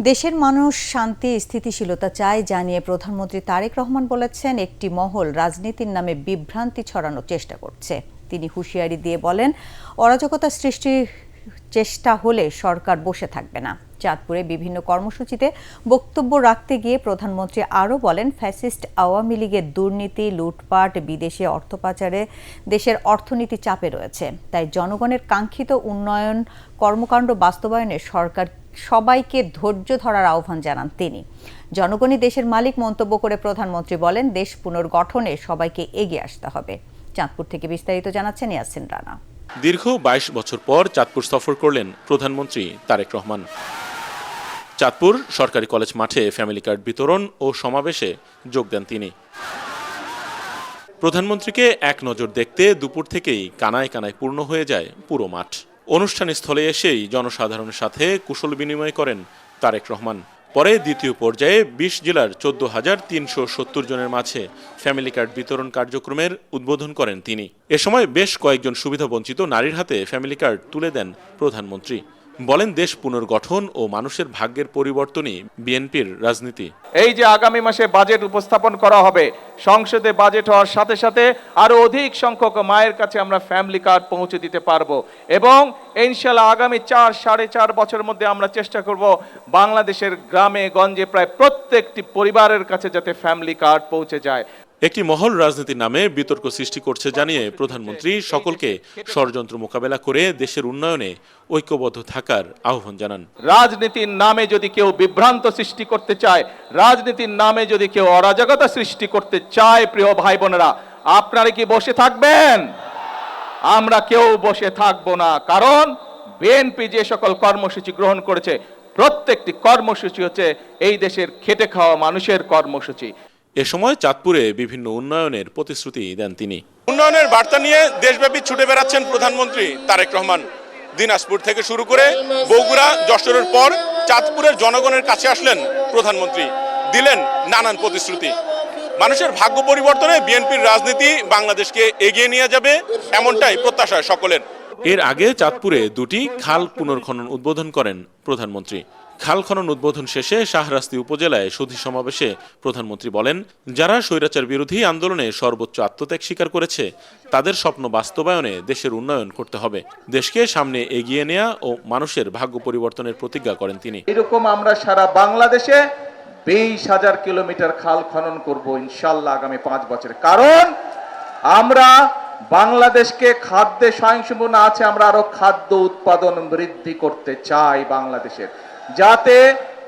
দেশের মানুষ শান্তি স্থিতিশীলতা চায় জানিয়ে প্রধানমন্ত্রী তারেক রহমান বলেছেন, একটি মহল রাজনীতির নামে বিভ্রান্তি ছড়ানোর চেষ্টা করছে। তিনি হুঁশিয়ারি দিয়ে বলেন, অরাজকতা সৃষ্টির চেষ্টা হলে সরকার বসে থাকবে না। চাঁদপুরে বিভিন্ন কর্মসূচিতে বক্তব্য রাখতে গিয়ে প্রধানমন্ত্রী আরও বলেন, ফ্যাসিস্ট আওয়ামী লীগের দুর্নীতি, লুটপাট, বিদেশে অর্থ পাচারে দেশের অর্থনীতি চাপে রয়েছে। তাই জনগণের কাঙ্ক্ষিত উন্নয়ন কর্মকাণ্ড বাস্তবায়নে সরকার সবাইকে ধৈর্য ধরার আহ্বান জানান তিনি। জনগণই দেশের মালিক মন্তব্য করে প্রধানমন্ত্রী বলেন, দেশ পুনর্গঠনে সবাইকে এগিয়ে আসতে হবে। চাঁদপুর থেকে বিস্তারিত জানাচ্ছেন ইয়াসিন রানা। দীর্ঘ ২২ বছর পর চাঁদপুর সফর করলেন প্রধানমন্ত্রী তারেক রহমান। চাঁদপুর সরকারি কলেজ মাঠে ফ্যামিলি কার্ড বিতরণ ও সমাবেশে যোগ দেন তিনি। প্রধানমন্ত্রীকে এক নজর দেখতে দুপুর থেকেই কানায় কানায় পূর্ণ হয়ে যায় পুরো মাঠ। অনুষ্ঠান স্থলে এসেই জনসাধারণের সাথে কুশল বিনিময় করেন তারেক রহমান। পরে দ্বিতীয় পর্যায়ে ২০ জেলার ১৪,৩৭০ জনের মাঝে ফ্যামিলি কার্ড বিতরণ কার্যক্রমের উদ্বোধন করেন তিনি। এ সময় বেশ কয়েকজন সুবিধাবঞ্চিত নারীর হাতে ফ্যামিলি কার্ড তুলে দেন প্রধানমন্ত্রী। বলেন, দেশ পুনর্গঠন ও মানুষের ভাগ্যের পরিবর্তনই বিএনপির রাজনীতি। এই যে আগামী মাসে বাজেট উপস্থাপন করা হবে, সংসদে বাজেট হওয়ার সাথে সাথে আরো অধিক সংখ্যক মায়ের কাছে আমরা ফ্যামিলি কার্ড পৌঁছে দিতে পারবো এবং ইনশাআল্লাহ আগামী ৪-৪.৫ বছরের মধ্যে আমরা চেষ্টা করব বাংলাদেশের গ্রামে গঞ্জে প্রায় প্রত্যেকটি পরিবারের কাছে যাতে ফ্যামিলি কার্ড পৌঁছে যায়। একটি মহল রাজনীতির নামে বিতর্ক সৃষ্টি করছে জানিয়ে প্রধানমন্ত্রী সকলকে ষড়যন্ত্র মোকাবেলা করে দেশের উন্নয়নে ঐক্যবদ্ধ থাকার আহ্বান জানান। রাজনীতির নামে যদি কেউ বিভ্রান্ত সৃষ্টি করতে চায়, রাজনীতির নামে যদি কেউ অরাজকতা সৃষ্টি করতে চায়, প্রিয় ভাই বোনেরা, আপনারা কি বসে থাকবেন? আমরা কেউ বসে থাকবো না। কারণ বিএনপি যে সকল কর্মসূচি গ্রহণ করেছে, প্রত্যেকটি কর্মসূচি হচ্ছে এই দেশের খেটে খাওয়া মানুষের কর্মসূচি। এ সময় চাঁদপুরে বিভিন্ন উন্নয়নের প্রতিশ্রুতি দেন তিনি। উন্নয়নের বার্তা নিয়ে দেশব্যাপী ছুটে বেড়াচ্ছেন প্রধানমন্ত্রী তারেক রহমান। দিনাজপুর থেকে শুরু করে বগুড়া, যশোরের পর চাঁদপুরের জনগণের কাছে আসলেন প্রধানমন্ত্রী, দিলেন নানান প্রতিশ্রুতি। মানুষের ভাগ্য পরিবর্তনে বিএনপির রাজনীতি বাংলাদেশকে এগিয়ে নিয়ে যাবে, এমনটাই প্রত্যাশা সকলের। এর আগে চাঁদপুরে দুটি খাল পুনর্খনন উদ্বোধন করেন প্রধানমন্ত্রী। খাল খনন উদ্বোধন শেষে শাহরাস্তি উপজেলায় সুধী সমাবেশে প্রধানমন্ত্রী বলেন, যারা স্বৈরাচার বিরোধী আন্দোলনে সর্বোচ্চ আত্মত্যাগ স্বীকার করেছে, তাদের স্বপ্ন বাস্তবায়নে দেশের উন্নয়ন করতে হবে। দেশকে সামনে এগিয়ে নেওয়া ও মানুষের ভাগ্য পরিবর্তনের প্রতিজ্ঞা করেন তিনি। এরকম আমরা সারা বাংলাদেশে ২০,০০০ কিলোমিটার খাল খনন করব ইনশাআল্লাহ আগামী ৫ বছরে। কারণ আমরা বাংলাদেশকে খাদ্যে স্বয়ংসম্পূর্ণ আছে, আমরা আরো খাদ্য উৎপাদন বৃদ্ধি করতে চাই বাংলাদেশের, যাতে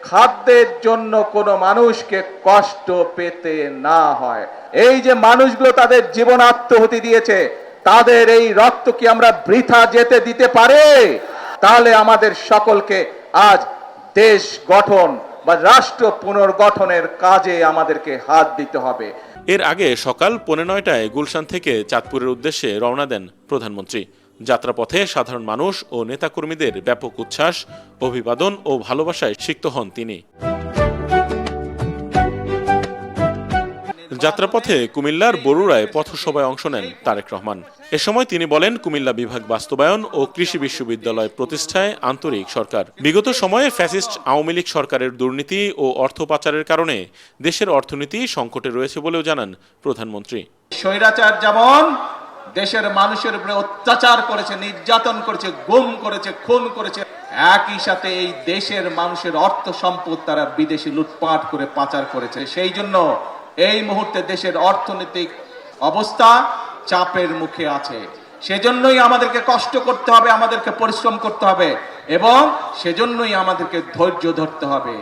খাদ্যের জন্য কোনো মানুষকে কষ্ট পেতে না হয়। এই যে মানুষগুলো তাদের জীবন আত্মহতি দিয়েছে, তাদের এই রক্ত কি আমরা বৃথা যেতে দিতে পারে? তাহলে আমাদের সকলকে আজ দেশ গঠন বা রাষ্ট্র পুনর্গঠনের কাজে আমাদেরকে হাত দিতে হবে। এর আগে সকাল ৯:৩০টায় গুলশান থেকে চাঁদপুরের উদ্দেশ্যে রওনা দেন প্রধানমন্ত্রী। যাত্রাপথে সাধারণ মানুষ ও নেতাকর্মীদের ব্যাপক উচ্ছ্বাস, অভিবাদন ও ভালোবাসায় সিক্ত হন তিনি। যাত্রাপথে কুমিল্লার বরুড়ায় পথসভায় অংশ নেন তারেক রহমান। এ সময় তিনি বলেন, কুমিল্লা বিভাগ বাস্তবায়ন ও কৃষি বিশ্ববিদ্যালয় প্রতিষ্ঠায় আন্তরিক সরকার। বিগত সময়ে ফ্যাসিস্ট আওয়ামী লীগ সরকারের দুর্নীতি ও অর্থ পাচারের কারণে দেশের অর্থনীতি সংকটে রয়েছে বলেও জানান প্রধানমন্ত্রী। স্বৈরাচার যেমন দেশের মানুষের উপরে অত্যাচার করেছে, নির্যাতন করেছে, গুম করেছে, খুন করেছে, একই সাথে এই দেশের মানুষের অর্থ সম্পদ তারা বিদেশে লুটপাট করে পাচার করেছে। সেই জন্য এই মুহূর্তে দেশের অর্থনৈতিক অবস্থা চাপের মুখে আছে। সেজন্যই আমাদেরকে কষ্ট করতে হবে, আমাদেরকে পরিশ্রম করতে হবে এবং সেজন্যই আমাদেরকে ধৈর্য ধরতে হবে।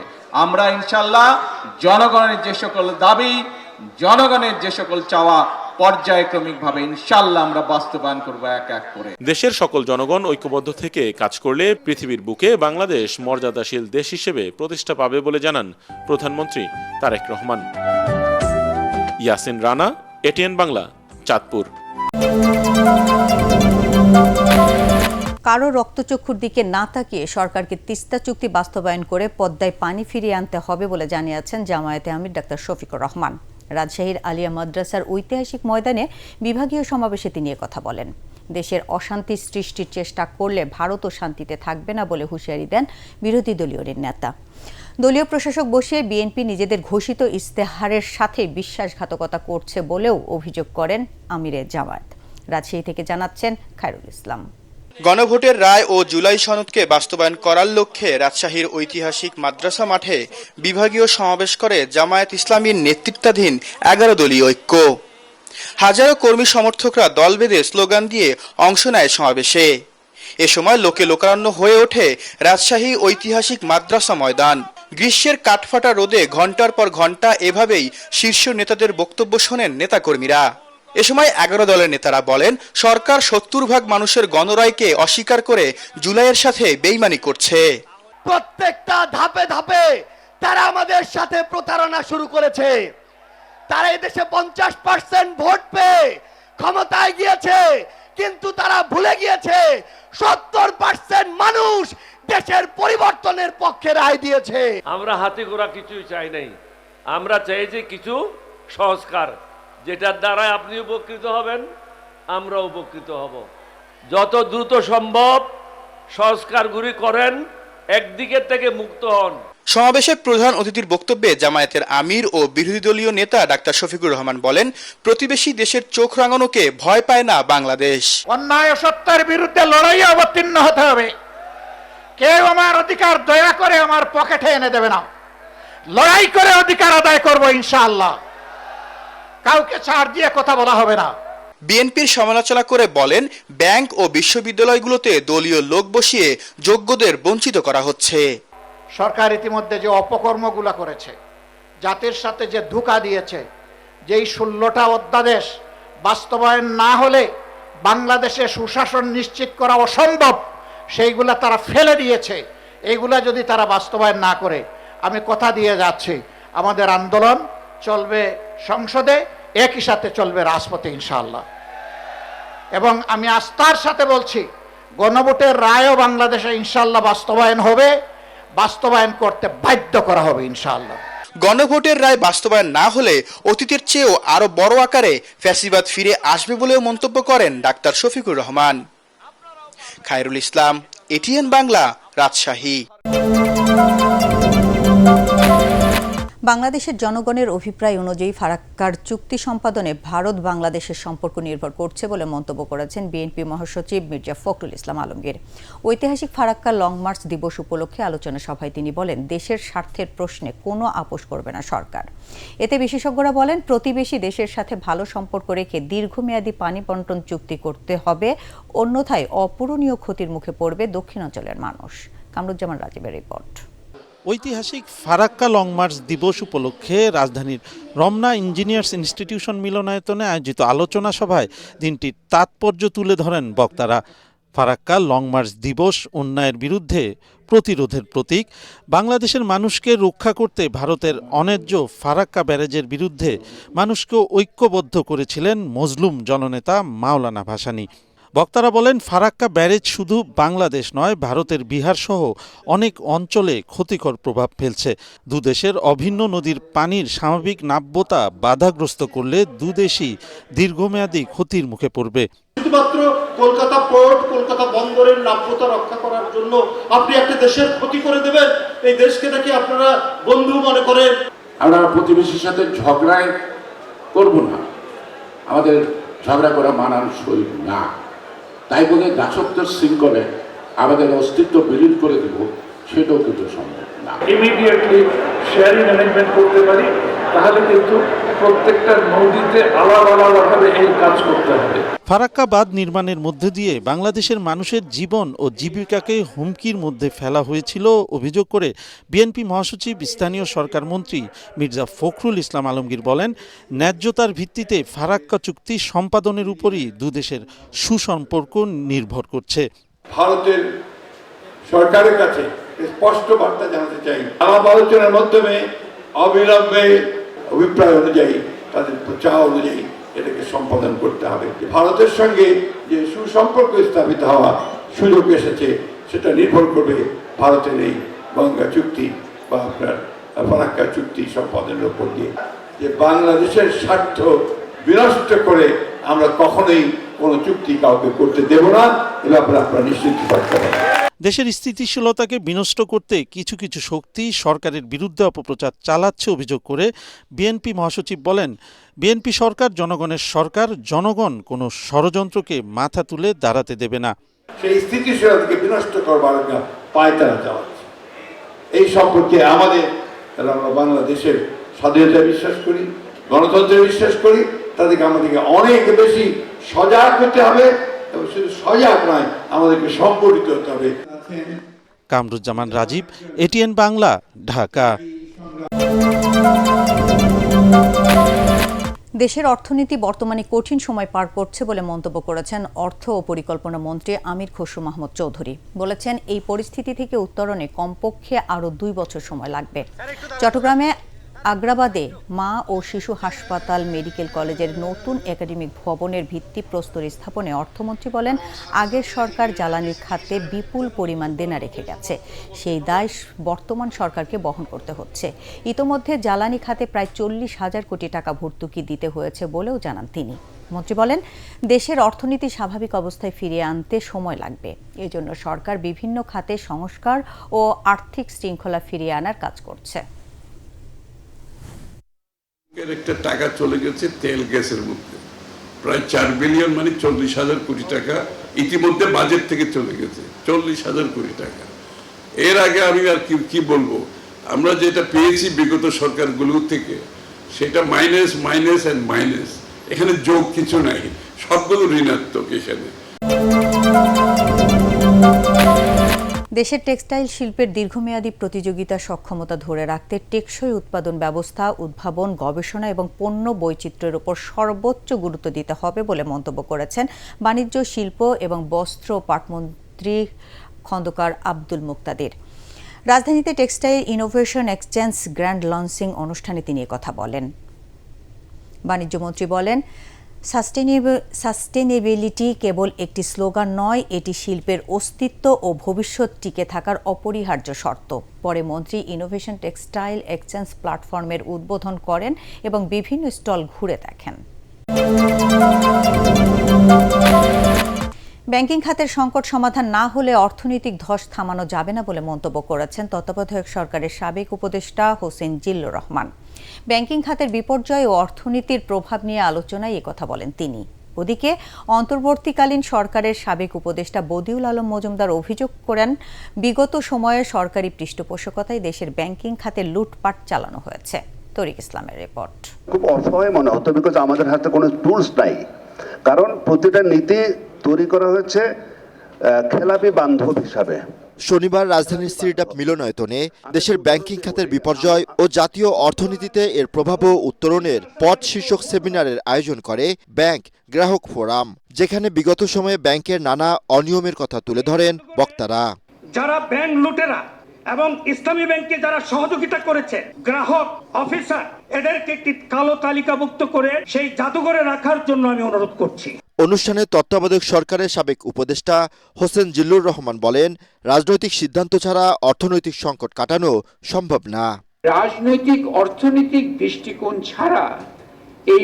আমরা ইনশাআল্লাহ জনগণের যে সকল দাবি, জনগণের যে সকল চাওয়া পর্যায়ক্রমিকভাবে ইনশাআল্লাহ আমরা বাস্তবায়ন করব এক এক করে। দেশের সকল জনগণ ঐক্যবদ্ধ থেকে কাজ করলে পৃথিবীর বুকে বাংলাদেশ মর্যাদাশীল দেশ হিসেবে প্রতিষ্ঠা পাবে বলে জানান প্রধানমন্ত্রী তারেক রহমান। ইয়াসিন রানা, এটিএন বাংলা, চাঁদপুর। কারো রক্তচক্ষুর দিকে না তাকিয়ে সরকারকে তিস্তা চুক্তি বাস্তবায়ন করে পদ্মায় পানি ফিরিয়ে আনতে হবে বলে জানিয়েছেন জামায়াতে আমির ডাক্তার শফিকুর রহমান। রাজশাহীর আলিয়া মাদ্রাসার ঐতিহাসিক ময়দানে বিভাগীয় সমাবেশে তিনি কথা বলেন। দেশের অশান্তি সৃষ্টির চেষ্টা করলে ভারতও শান্তিতে থাকবে না বলে হুঁশিয়ারি দেন বিরোধী দলীয় নেতা। দলীয় প্রশাসক বসিয়ে বিএনপি নিজেদের ঘোষিত ইস্তেহারের সাথে বিশ্বাসঘাতকতা করছে বলেও অভিযোগ করেন আমিরে জামায়াত। রাজশাহী থেকে জানাচ্ছেন খায়রুল ইসলাম। গণভোটের রায় ও জুলাই সনদকে বাস্তবায়ন করার লক্ষ্যে রাজশাহীর ঐতিহাসিক মাদ্রাসা মাঠে বিভাগীয় সমাবেশ করে জামায়াত ইসলামীর নেতৃত্বাধীন 11 দলীয় ঐক্য। হাজারো কর্মী সমর্থকরা দল বেঁধে স্লোগান দিয়ে অংশ নেয় সমাবেশে। এ সময় লোকে লোকারণ্য হয়ে ওঠে রাজশাহী ঐতিহাসিক মাদ্রাসা ময়দান। গ্রীষ্মের কাঠফাটা রোদে ঘণ্টার পর ঘণ্টা এভাবেই শীর্ষ নেতাদের বক্তব্য শোনেন নেতাকর্মীরা। এ সময় 11 দলের নেতারা বলেন, সরকার 70% মানুষের গণরায়কে অস্বীকার করে জুলাইয়ের সাথে বেইমানি করছে। প্রত্যেকটা ধাপে ধাপে তারা আমাদের সাথে প্রতারণা শুরু করেছে। তারা এই দেশে 50% ভোট পেয়ে ক্ষমতায় গিয়েছে, কিন্তু তারা ভুলে গিয়েছে 70% মানুষ দেশের পরিবর্তনের পক্ষে রায় দিয়েছে। আমরা হাতে গোড়া কিছুই চাই নাই, আমরা চাই যে কিছু সংস্কার, যেটার দ্বারা আপনি উপকৃত হবেন, আমরা উপকৃত হব। যত দ্রুত সম্ভব সংস্কারগুলি করেন, একদিকের থেকে মুক্ত হন। সমাবেশে প্রধান অতিথির বক্তব্যে জামায়াতের আমির ও বিরোধী দলীয় নেতা ডাক্তার শফিকুর রহমান বলেন, প্রতিবেশী দেশের চোখ রাঙানোকে ভয় পায় না বাংলাদেশ। অন্যায় সত্যের বিরুদ্ধে লড়াইয়ে অবতীর্ণ হতে হবে। কেউ আমার অধিকার দয়া করে আমার পকেটে এনে দেবে না। লড়াই করে অধিকার আদায় করব ইনশাআল্লাহ। কাউকে ছাড় দিয়ে কথা বলা হবে না। বিএনপির সমালোচনা করে বলেন, ব্যাংক ও বিশ্ববিদ্যালয়গুলোতে দলীয় লোক বসিয়ে যোগ্যদের বঞ্চিত করা হচ্ছে। সরকার ইতিমধ্যে যে অপকর্মগুলো করেছে, জাতির সাথে যে ধোঁকা দিয়েছে, যেই 16টা অধ্যাদেশ বাস্তবায়ন না হলে বাংলাদেশে সুশাসন নিশ্চিত করা অসম্ভব, সেইগুলা তারা ফেলে দিয়েছে। এইগুলা যদি তারা বাস্তবায়ন না করে, আমি কথা দিয়ে যাচ্ছি, আমাদের আন্দোলন চলবে সংসদে, একই সাথে চলবে রাজপথে ইনশাআল্লাহ। এবং আমি আস্থার সাথে বলছি, গণভোটের রায়ও বাংলাদেশে ইনশাআল্লাহ বাস্তবায়ন হবে, বাস্তবায়ন করতে বাধ্য করা হবে ইনশাআল্লাহ। গণভোটের রায় বাস্তবায়ন না হলে অতীতের চেয়েও আরো বড় আকারে ফ্যাসিবাদ ফিরে আসবে বলেও মন্তব্য করেন ডাক্তার শফিকুর রহমান। খায়রুল ইসলাম, এটিএন বাংলা, রাজশাহী। বাংলাদেশের জনগণের অভিপ্রায় অনুযায়ী ফারাক্কার চুক্তি সম্পাদনে ভারত বাংলাদেশের সম্পর্ক নির্ভর করছে বলে মন্তব্য করেছেন বিএনপি মহাসচিব মির্জা ফখরুল ইসলাম আলমগীর। ঐতিহাসিক ফারাক্কা লং মার্চ দিবস উপলক্ষে আলোচনা সভায় তিনি বলেন, দেশের স্বার্থের প্রশ্নে কোনো আপোষ করবে না সরকার। এতে বিশেষজ্ঞরা বলেন, প্রতিবেশী দেশের সাথে ভালো সম্পর্ক রেখে দীর্ঘমেয়াদী পানি বন্টন চুক্তি করতে হবে, অন্যথায় অপূরণীয় ক্ষতির মুখে পড়বে দক্ষিণাঞ্চলের মানুষ। কামরুজ্জামান রাজীবের রিপোর্ট। ঐতিহাসিক ফারাক্কা লং মার্চ দিবস উপলক্ষে রাজধানীর রমনা ইঞ্জিনিয়ার্স ইনস্টিটিউশন মিলনায়তনে আয়োজিত আলোচনা সভায় দিনটির তাৎপর্য তুলে ধরেন বক্তারা। ফারাক্কা লং মার্চ দিবস অন্যায়ের বিরুদ্ধে প্রতিরোধের প্রতীক। বাংলাদেশের মানুষকে রক্ষা করতে ভারতের অন্যায্য ফারাক্কা ব্যারেজের বিরুদ্ধে মানুষকে ঐক্যবদ্ধ করেছিলেন মজলুম জননেতা মাওলানা ভাসানী। বক্তারা বলেন, ফারাক্কা ব্যারেজ শুধু বাংলাদেশ নয়, ভারতের বিহার সহ অনেক অঞ্চলে ক্ষতিকর প্রভাব ফেলছে। দুদেশের অভিন্ন নদীর পানির স্বাভাবিক নাব্যতা বাধাগ্রস্ত করলে দুদেশই দীর্ঘমেয়াদী ক্ষতির মুখে পড়বে। শুধুমাত্র কলকাতা পোর্ট, কলকাতা বন্দরের নাব্যতা রক্ষা করার জন্য আপনি একটা দেশের ক্ষতি করে দেবেন? এই দেশকে নাকি আপনারা বন্ধু মনে করেন? আমরা প্রতিবেশীর সাথে ঝগড়ায় করব না, আমাদের ঝগড়া করা মানানসই না। তাই বলে দাসত্বের শৃঙ্খলে আমাদের অস্তিত্ব বিলীন করে দেব, সেটাও কিন্তু সম্ভব না। ইমিডিয়েটলি শেয়ারিং অ্যারেঞ্জমেন্ট করতে পারি, তাহলে কিন্তু প্রত্যেকটা নদীতে আলাদা আলাদাভাবে এই কাজ করতে হবে। ফারাক্কা বাঁধ নির্মাণের মধ্য দিয়ে বাংলাদেশের মানুষের জীবন ও জীবিকাকে হুমকির মধ্যে ফেলা হয়েছিল অভিযোগ করে বিএনপি মহাসচিব স্থানীয় সরকার মন্ত্রী মির্জা ফখরুল ইসলাম আলমগীর বলেন, ন্যায্যতার ভিত্তিতে ফারাক্কা চুক্তি সম্পাদনের উপরই দুদেশের সুসম্পর্ক নির্ভর করছে। ভারতের সরকারের কাছে স্পষ্ট বার্তা জানাতে চাই, আলাপ আলোচনার মাধ্যমে অবিলম্বে অভিপ্রায় অনুযায়ী, তাদের চাওয়া অনুযায়ী এটাকে সম্পাদন করতে হবে। ভারতের সঙ্গে যে সুসম্পর্ক স্থাপিত হওয়া সুযোগ এসেছে, সেটা নির্ভর করবে ভারতের এই গঙ্গা চুক্তি বা আপনার ফারাক্কা চুক্তি সম্পাদনের উপর দিয়ে। যে বাংলাদেশের স্বার্থ বিনষ্ট করে আমরা কখনোই কোনো চুক্তি কাউকে করতে দেব না, এ ব্যাপারে আপনারা নিশ্চিত থাকতে পারেন। দেশের স্থিতিশীলতাকে বিনষ্ট করতে কিছু কিছু শক্তি সরকারের বিরুদ্ধে অপপ্রচার চালাচ্ছে অভিযোগ করে বিএনপি মহাসচিব বলেন, বিএনপি সরকার জনগণের সরকার, জনগণ কোনো ষড়যন্ত্রকে মাথা তুলে দাঁড়াতে দেবে না। সেই স্থিতিশীলতাকে বিনষ্ট করবার পায়তারা চালাচ্ছে। এই সম্পর্কে আমরা বাংলাদেশের স্বাধীনতা বিশ্বাস করি, গণতন্ত্রে বিশ্বাস করি, তাদেরকে আমাদেরকে অনেক বেশি সজাগ হতে হবে, এবং শুধু সজাগ নয়, আমাদেরকে সংগঠিত হতে হবে। কামরুজ্জামান রাজীব, এটিএন বাংলা, ঢাকা। দেশের অর্থনীতি বর্তমানে কঠিন সময় পার করছে বলে মন্তব্য করেছেন অর্থ ও পরিকল্পনা মন্ত্রী আমির খসরু মাহমুদ চৌধুরী। বলেছেন, এই পরিস্থিতি থেকে উত্তরণে কমপক্ষে আরও 2 বছর সময় লাগবে। চট্টগ্রামে আগ্রাবাদে মা ও শিশু হাসপাতাল মেডিকেল কলেজের নতুন একাডেমিক ভবনের ভিত্তিপ্রস্তর স্থাপনে অর্থমন্ত্রী বলেন, আগের সরকার জ্বালানি খাতে বিপুল পরিমাণ দেনা রেখে গেছে, সেই দায় বর্তমান সরকারকে বহন করতে হচ্ছে। ইতোমধ্যে জ্বালানি খাতে প্রায় 40,000 কোটি টাকা ভর্তুকি দিতে হয়েছে বলেও জানান তিনি। মন্ত্রী বলেন, দেশের অর্থনীতি স্বাভাবিক অবস্থায় ফিরিয়ে আনতে সময় লাগবে, এজন্য সরকার বিভিন্ন খাতে সংস্কার ও আর্থিক শৃঙ্খলা ফিরিয়ে আনার কাজ করছে। একটা টাকা চলে গেছে তেল গ্যাসের মধ্যে, প্রায় 4 বিলিয়ন, মানে 40,000 কোটি টাকা ইতিমধ্যে বাজেট থেকে চলে গেছে, 40,000 কোটি টাকা। এর আগে আমি আর কি বলবো, আমরা যেটা পেয়েছি বিগত সরকারগুলো থেকে, সেটা মাইনাস মাইনাস এন্ড মাইনাস, এখানে যোগ কিছু নাই, সবগুলো ঋণাত্মক। এখানে দেশের টেক্সটাইল শিল্পের দীর্ঘমেয়াদী প্রতিযোগিতা সক্ষমতা ধরে রাখতে টেকসই উৎপাদন ব্যবস্থা, উদ্ভাবন, গবেষণা এবং পণ্য বৈচিত্র্যের উপর সর্বোচ্চ গুরুত্ব দিতে হবে বলে মন্তব্য করেছেন বাণিজ্য, শিল্প এবং বস্ত্র পাটমন্ত্রী খন্দকার আব্দুল মুক্তাদির। রাজধানীতে textile innovation exchange grand launching অনুষ্ঠানে তিনি কথা বলেন। বাণিজ্যমন্ত্রী বলেন, সাস্টেনেবিলিটি কেবল একটি স্লোগান নয়, এটি শিল্পের অস্তিত্ব ও ভবিষ্যৎ টিকে থাকার অপরিহার্য শর্ত। পরে মন্ত্রী ইনোভেশন টেক্সটাইল এক্সচেঞ্জ প্ল্যাটফর্মের উদ্বোধন করেন এবং বিভিন্ন স্টল ঘুরে দেখেন। ব্যাংকিং খাতের সংকট সমাধান না হলে অর্থনৈতিক ধস থামানো যাবে না বলে মন্তব্য করেছেন তত্ত্বাবধায়ক সরকারের সাবেক উপদেষ্টা হোসেন জিল্লুর রহমান। ব্যাংকিং খাতের বিপর্যয় ও অর্থনীতির প্রভাব নিয়ে আলোচনায় একথা বলেন তিনি। ওদিকে অন্তর্বর্তীকালীন সরকারের সাবেক উপদেষ্টা বদিউল আলম মজুমদার অভিযোগ করেন, বিগত সময়ে সরকারি পৃষ্ঠপোষকতায় দেশের ব্যাংকিং খাতে লুটপাট চালানো হয়েছে। তরিক ইসলামের রিপোর্ট। খুব অসহায় মনে হতো, বিকজ আমাদের হাতে কোনো টুলস নাই, কারণ প্রতিটা নীতি তৈরি করা হয়েছে খেলাপি বান্ধব হিসাবে। শনিবার রাজধানীর সিরিডাপ মিলনায়তনে দেশের ব্যাংকিং খাতের বিপর্যয় ও জাতীয় অর্থনীতিতে এর প্রভাব ও উত্তরণের পথ শীর্ষক সেমিনারের আয়োজন করে ব্যাংক গ্রাহক ফোরাম, যেখানে বিগত সময়ে ব্যাংকের নানা অনিয়মের কথা তুলে ধরেন বক্তারা। যারা ব্যাংক লুটেরা এবং ইসলামী ব্যাংকে যারা সহযোগিতা করেছে, গ্রাহক অফিসার, এদেরকে একটি কালো তালিকাভুক্ত করে সেই জাদুঘরে রাখার জন্য আমি অনুরোধ করছি। অনুষ্ঠানে তত্ত্বাবধায়ক সরকারের সাবেক উপদেষ্টা হোসেন জিল্লুর রহমান বলেন, রাজনৈতিক সিদ্ধান্ত ছাড়া অর্থনৈতিক সংকট কাটানো সম্ভব না। রাজনৈতিক অর্থনৈতিক দৃষ্টিকোণ ছাড়া এই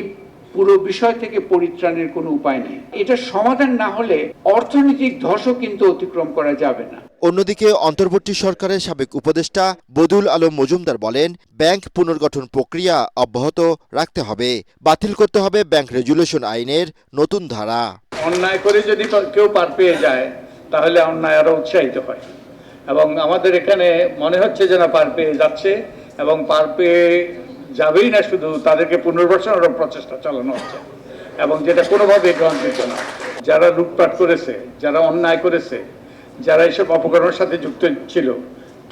পুরো বিষয় থেকে পরিত্রাণের কোনো উপায় নেই। এটা সমাধান না হলে অর্থনৈতিক ধসও কিন্তু অতিক্রম করা যাবে না। অন্যদিকে অন্তর্বর্তী সরকারের সাবেক উপদেষ্টা বদিউল আলম মজুমদার বলেন, ব্যাংক পুনর্গঠন প্রক্রিয়া অব্যাহত রাখতে হবে, বাতিল করতে হবে ব্যাংক রেগুলেশন আইনের নতুন ধারা। অন্যায় করে যদি কেউ পার পেয়ে যায়, তাহলে অন্যায় আরো উৎসাহিত হয়, এবং আমাদের এখানে মনে হচ্ছে যে না পার পেয়ে যাচ্ছে, এবং পার পেয়ে যাবেই না, শুধু তাদেরকে পুনর্বাসনের প্রচেষ্টা চালানো হচ্ছে, এবং যেটা কোনোভাবে গ্রহণযোগ্য না। যারা লুটপাট করেছে, যারা অন্যায় করেছে, যারা এসব অপকর্মের সাথে যুক্ত ছিল,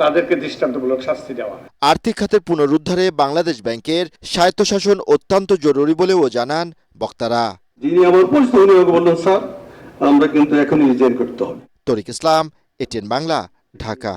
তাদেরকে দৃষ্টান্তমূলক শাস্তি দেওয়া। আর্থিক খাতের পুনরুদ্ধারে বাংলাদেশ ব্যাংকের স্বায়ত্তশাসন অত্যন্ত জরুরি বলেও জানান বক্তারা। যিনি আমার পরিচিত, উনি বললেন, স্যার আমরা কিন্তু এখনই রিজাইন করতে হবে। তরিক ইসলাম, এটিএন বাংলা, ঢাকা।